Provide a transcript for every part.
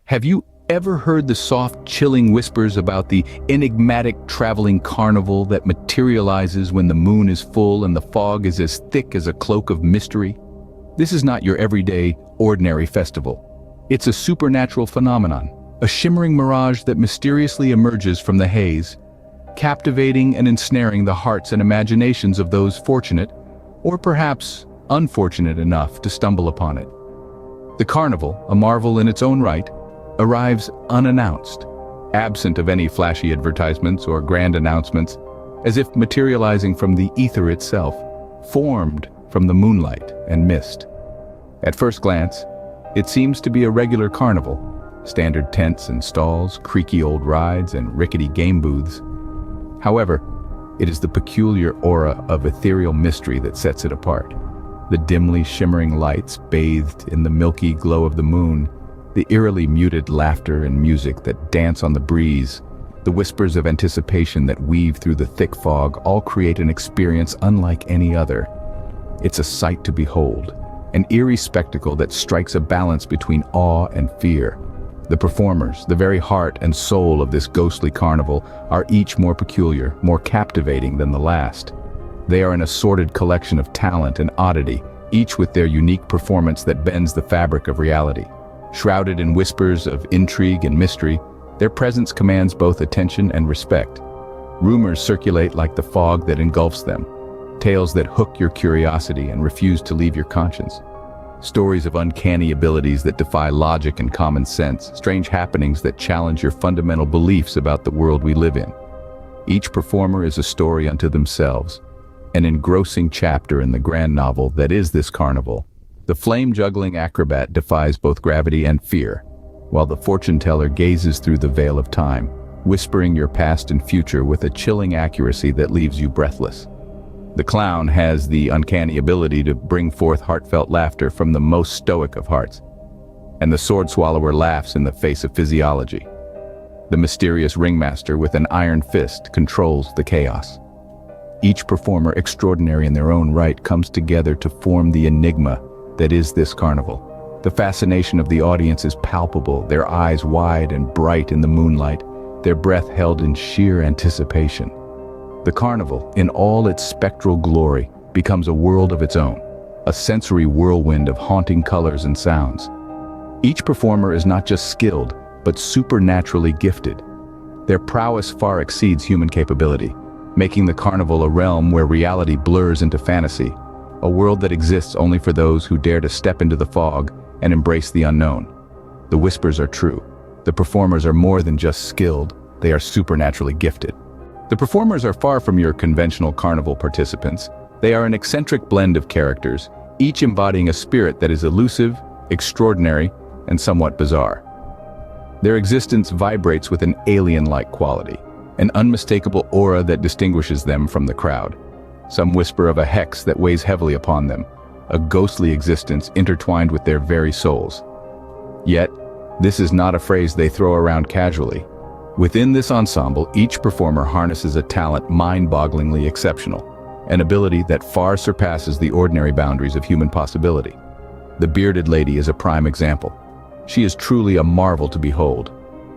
Have you ever heard the soft, chilling whispers about the enigmatic traveling carnival that materializes when the moon is full and the fog is as thick as a cloak of mystery? This is not your everyday, ordinary festival. It's a supernatural phenomenon, a shimmering mirage that mysteriously emerges from the haze, captivating and ensnaring the hearts and imaginations of those fortunate, or perhaps unfortunate enough to stumble upon it. The carnival, a marvel in its own right, arrives unannounced, absent of any flashy advertisements or grand announcements, as if materializing from the ether itself, formed from the moonlight and mist. At first glance, it seems to be a regular carnival, standard tents and stalls, creaky old rides, and rickety game booths. However, it is the peculiar aura of ethereal mystery that sets it apart. The dimly shimmering lights bathed in the milky glow of the moon, the eerily muted laughter and music that dance on the breeze, the whispers of anticipation that weave through the thick fog all create an experience unlike any other. It's a sight to behold, an eerie spectacle that strikes a balance between awe and fear. The performers, the very heart and soul of this ghostly carnival, are each more peculiar, more captivating than the last. They are an assorted collection of talent and oddity, each with their unique performance that bends the fabric of reality. Shrouded in whispers of intrigue and mystery, their presence commands both attention and respect. Rumors circulate like the fog that engulfs them, tales that hook your curiosity and refuse to leave your conscience. Stories of uncanny abilities that defy logic and common sense, strange happenings that challenge your fundamental beliefs about the world we live in. Each performer is a story unto themselves, an engrossing chapter in the grand novel that is this carnival. The flame-juggling acrobat defies both gravity and fear, while the fortune-teller gazes through the veil of time, whispering your past and future with a chilling accuracy that leaves you breathless. The clown has the uncanny ability to bring forth heartfelt laughter from the most stoic of hearts, and the sword swallower laughs in the face of physiology. The mysterious ringmaster with an iron fist controls the chaos. Each performer, extraordinary in their own right, comes together to form the enigma that is this carnival. The fascination of the audience is palpable, their eyes wide and bright in the moonlight, their breath held in sheer anticipation. The carnival, in all its spectral glory, becomes a world of its own, a sensory whirlwind of haunting colors and sounds. Each performer is not just skilled, but supernaturally gifted. Their prowess far exceeds human capability, making the carnival a realm where reality blurs into fantasy, a world that exists only for those who dare to step into the fog and embrace the unknown. The whispers are true. The performers are more than just skilled, they are supernaturally gifted. The performers are far from your conventional carnival participants. They are an eccentric blend of characters, each embodying a spirit that is elusive, extraordinary, and somewhat bizarre. Their existence vibrates with an alien-like quality, an unmistakable aura that distinguishes them from the crowd. Some whisper of a hex that weighs heavily upon them, a ghostly existence intertwined with their very souls. Yet, this is not a phrase they throw around casually. Within this ensemble, each performer harnesses a talent mind-bogglingly exceptional, an ability that far surpasses the ordinary boundaries of human possibility. The bearded lady is a prime example. She is truly a marvel to behold.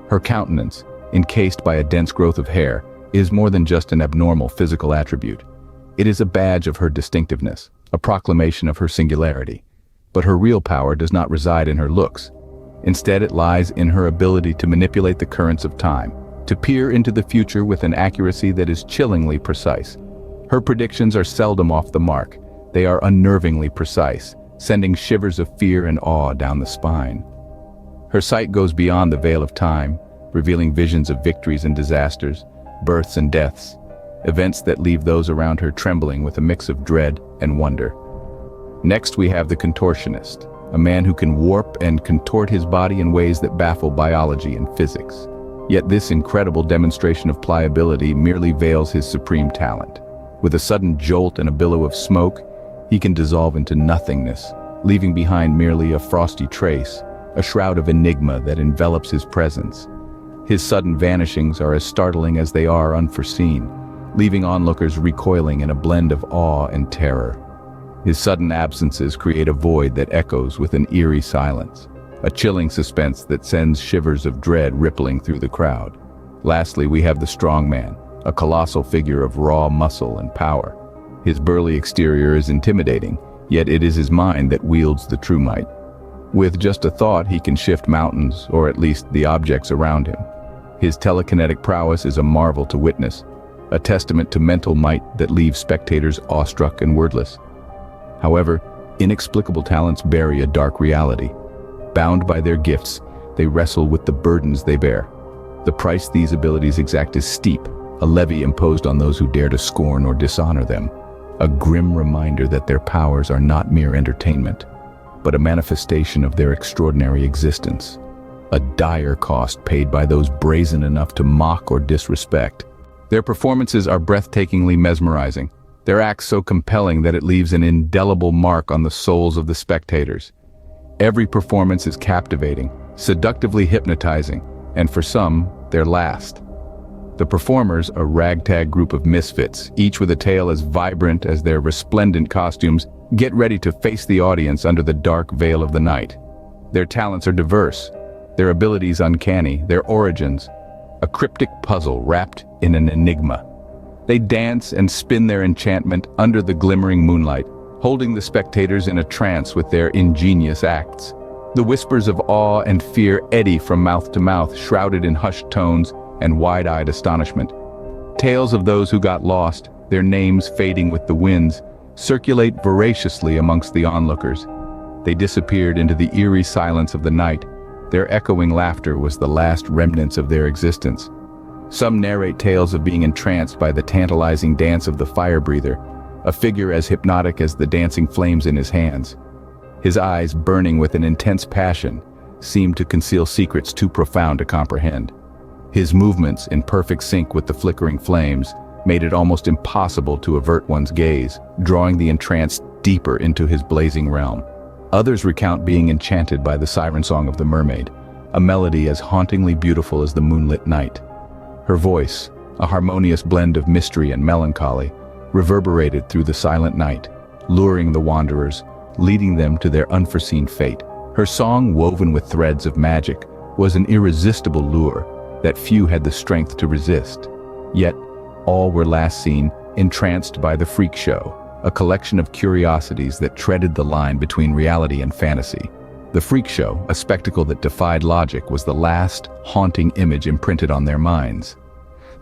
Her countenance, encased by a dense growth of hair, is more than just an abnormal physical attribute. It is a badge of her distinctiveness, a proclamation of her singularity. But her real power does not reside in her looks. Instead, it lies in her ability to manipulate the currents of time, to peer into the future with an accuracy that is chillingly precise. Her predictions are seldom off the mark. They are unnervingly precise, sending shivers of fear and awe down the spine. Her sight goes beyond the veil of time, revealing visions of victories and disasters, births and deaths, events that leave those around her trembling with a mix of dread and wonder. Next, we have the contortionist, a man who can warp and contort his body in ways that baffle biology and physics. Yet this incredible demonstration of pliability merely veils his supreme talent. With a sudden jolt and a billow of smoke, he can dissolve into nothingness, leaving behind merely a frosty trace, a shroud of enigma that envelops his presence. His sudden vanishings are as startling as they are unforeseen, leaving onlookers recoiling in a blend of awe and terror. His sudden absences create a void that echoes with an eerie silence, a chilling suspense that sends shivers of dread rippling through the crowd. Lastly, we have the strong man, a colossal figure of raw muscle and power. His burly exterior is intimidating, yet it is his mind that wields the true might. With just a thought, he can shift mountains, or at least the objects around him. His telekinetic prowess is a marvel to witness, a testament to mental might that leaves spectators awestruck and wordless. However, inexplicable talents bury a dark reality. Bound by their gifts, they wrestle with the burdens they bear. The price these abilities exact is steep, a levy imposed on those who dare to scorn or dishonor them. A grim reminder that their powers are not mere entertainment, but a manifestation of their extraordinary existence. A dire cost paid by those brazen enough to mock or disrespect. Their performances are breathtakingly mesmerizing, their acts so compelling that it leaves an indelible mark on the souls of the spectators. Every performance is captivating, seductively hypnotizing, and for some, their last. The performers, a ragtag group of misfits, each with a tale as vibrant as their resplendent costumes, get ready to face the audience under the dark veil of the night. Their talents are diverse, their abilities uncanny, their origins a cryptic puzzle wrapped in an enigma. They dance and spin their enchantment under the glimmering moonlight, holding the spectators in a trance with their ingenious acts. The whispers of awe and fear eddy from mouth to mouth, shrouded in hushed tones and wide-eyed astonishment. Tales of those who got lost, their names fading with the winds, circulate voraciously amongst the onlookers. They disappeared into the eerie silence of the night. Their echoing laughter was the last remnants of their existence. Some narrate tales of being entranced by the tantalizing dance of the fire-breather, a figure as hypnotic as the dancing flames in his hands. His eyes, burning with an intense passion, seemed to conceal secrets too profound to comprehend. His movements, in perfect sync with the flickering flames, made it almost impossible to avert one's gaze, drawing the entranced deeper into his blazing realm. Others recount being enchanted by the siren song of the mermaid, a melody as hauntingly beautiful as the moonlit night. Her voice, a harmonious blend of mystery and melancholy, reverberated through the silent night, luring the wanderers, leading them to their unforeseen fate. Her song, woven with threads of magic, was an irresistible lure that few had the strength to resist. Yet, all were last seen entranced by the freak show, a collection of curiosities that treaded the line between reality and fantasy. The freak show, a spectacle that defied logic, was the last haunting image imprinted on their minds.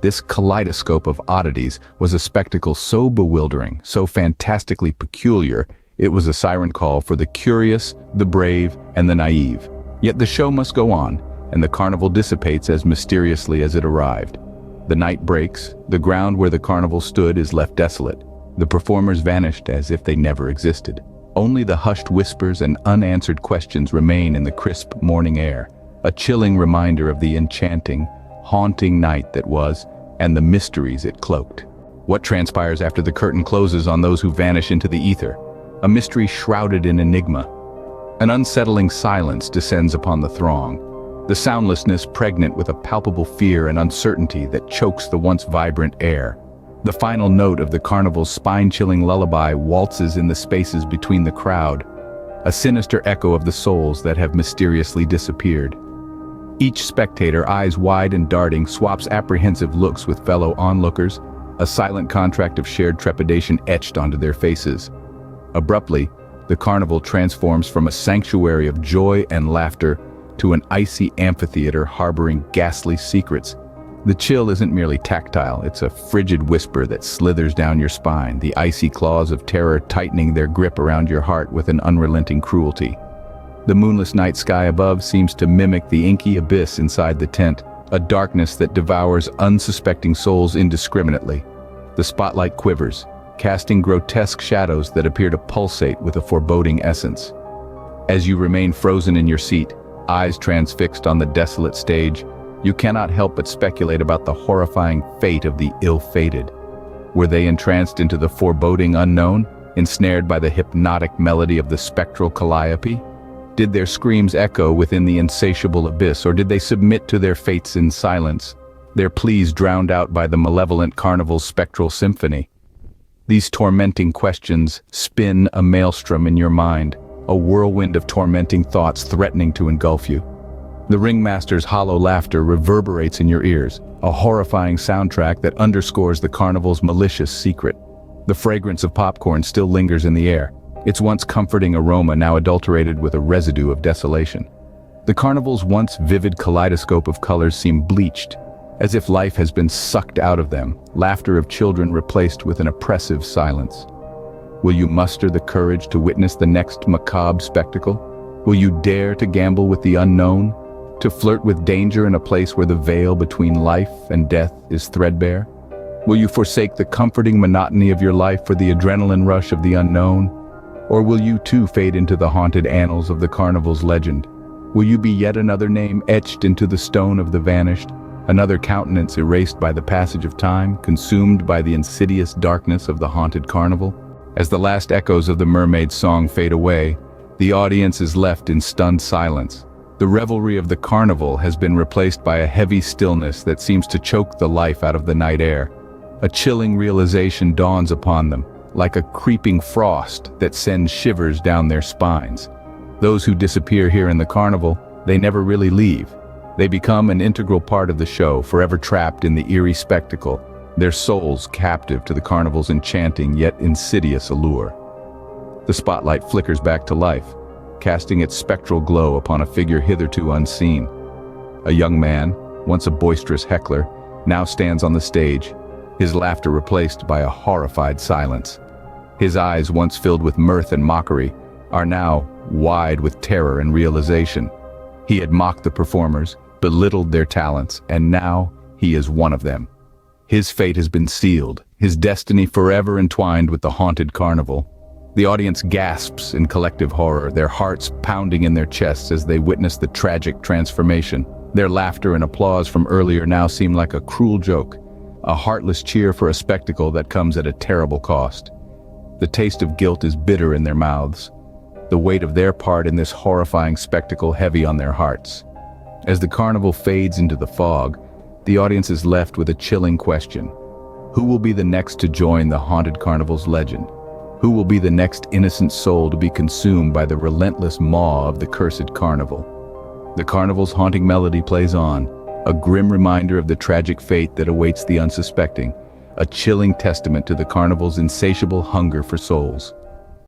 This kaleidoscope of oddities was a spectacle so bewildering, so fantastically peculiar, it was a siren call for the curious, the brave, and the naive. Yet the show must go on, and the carnival dissipates as mysteriously as it arrived. The night breaks, the ground where the carnival stood is left desolate. The performers vanished as if they never existed. Only the hushed whispers and unanswered questions remain in the crisp morning air, a chilling reminder of the enchanting, haunting night that was, and the mysteries it cloaked. What transpires after the curtain closes on those who vanish into the ether? A mystery shrouded in enigma. An unsettling silence descends upon the throng, the soundlessness pregnant with a palpable fear and uncertainty that chokes the once vibrant air. The final note of the carnival's spine-chilling lullaby waltzes in the spaces between the crowd, a sinister echo of the souls that have mysteriously disappeared. Each spectator, eyes wide and darting, swaps apprehensive looks with fellow onlookers, a silent contract of shared trepidation etched onto their faces. Abruptly, the carnival transforms from a sanctuary of joy and laughter to an icy amphitheater harboring ghastly secrets. The chill isn't merely tactile, it's a frigid whisper that slithers down your spine, the icy claws of terror tightening their grip around your heart with an unrelenting cruelty. The moonless night sky above seems to mimic the inky abyss inside the tent, a darkness that devours unsuspecting souls indiscriminately. The spotlight quivers, casting grotesque shadows that appear to pulsate with a foreboding essence. As you remain frozen in your seat, eyes transfixed on the desolate stage, you cannot help but speculate about the horrifying fate of the ill-fated. Were they entranced into the foreboding unknown, ensnared by the hypnotic melody of the spectral calliope? Did their screams echo within the insatiable abyss, or did they submit to their fates in silence, their pleas drowned out by the malevolent carnival's spectral symphony? These tormenting questions spin a maelstrom in your mind, a whirlwind of tormenting thoughts threatening to engulf you. The ringmaster's hollow laughter reverberates in your ears, a horrifying soundtrack that underscores the carnival's malicious secret. The fragrance of popcorn still lingers in the air, its once comforting aroma now adulterated with a residue of desolation. The carnival's once vivid kaleidoscope of colors seem bleached, as if life has been sucked out of them, laughter of children replaced with an oppressive silence. Will you muster the courage to witness the next macabre spectacle? Will you dare to gamble with the unknown? To flirt with danger in a place where the veil between life and death is threadbare? Will you forsake the comforting monotony of your life for the adrenaline rush of the unknown? Or will you too fade into the haunted annals of the carnival's legend? Will you be yet another name etched into the stone of the vanished, another countenance erased by the passage of time, consumed by the insidious darkness of the haunted carnival? As the last echoes of the mermaid's song fade away, the audience is left in stunned silence. The revelry of the carnival has been replaced by a heavy stillness that seems to choke the life out of the night air. A chilling realization dawns upon them, like a creeping frost that sends shivers down their spines. Those who disappear here in the carnival, they never really leave. They become an integral part of the show, forever trapped in the eerie spectacle, their souls captive to the carnival's enchanting yet insidious allure. The spotlight flickers back to life, casting its spectral glow upon a figure hitherto unseen. A young man, once a boisterous heckler, now stands on the stage, his laughter replaced by a horrified silence. His eyes, once filled with mirth and mockery, are now wide with terror and realization. He had mocked the performers, belittled their talents, and now he is one of them. His fate has been sealed, his destiny forever entwined with the haunted carnival. The audience gasps in collective horror, their hearts pounding in their chests as they witness the tragic transformation. Their laughter and applause from earlier now seem like a cruel joke, a heartless cheer for a spectacle that comes at a terrible cost. The taste of guilt is bitter in their mouths, the weight of their part in this horrifying spectacle heavy on their hearts. As the carnival fades into the fog, the audience is left with a chilling question. Who will be the next to join the haunted carnival's legend? Who will be the next innocent soul to be consumed by the relentless maw of the cursed carnival? The carnival's haunting melody plays on, a grim reminder of the tragic fate that awaits the unsuspecting, a chilling testament to the carnival's insatiable hunger for souls.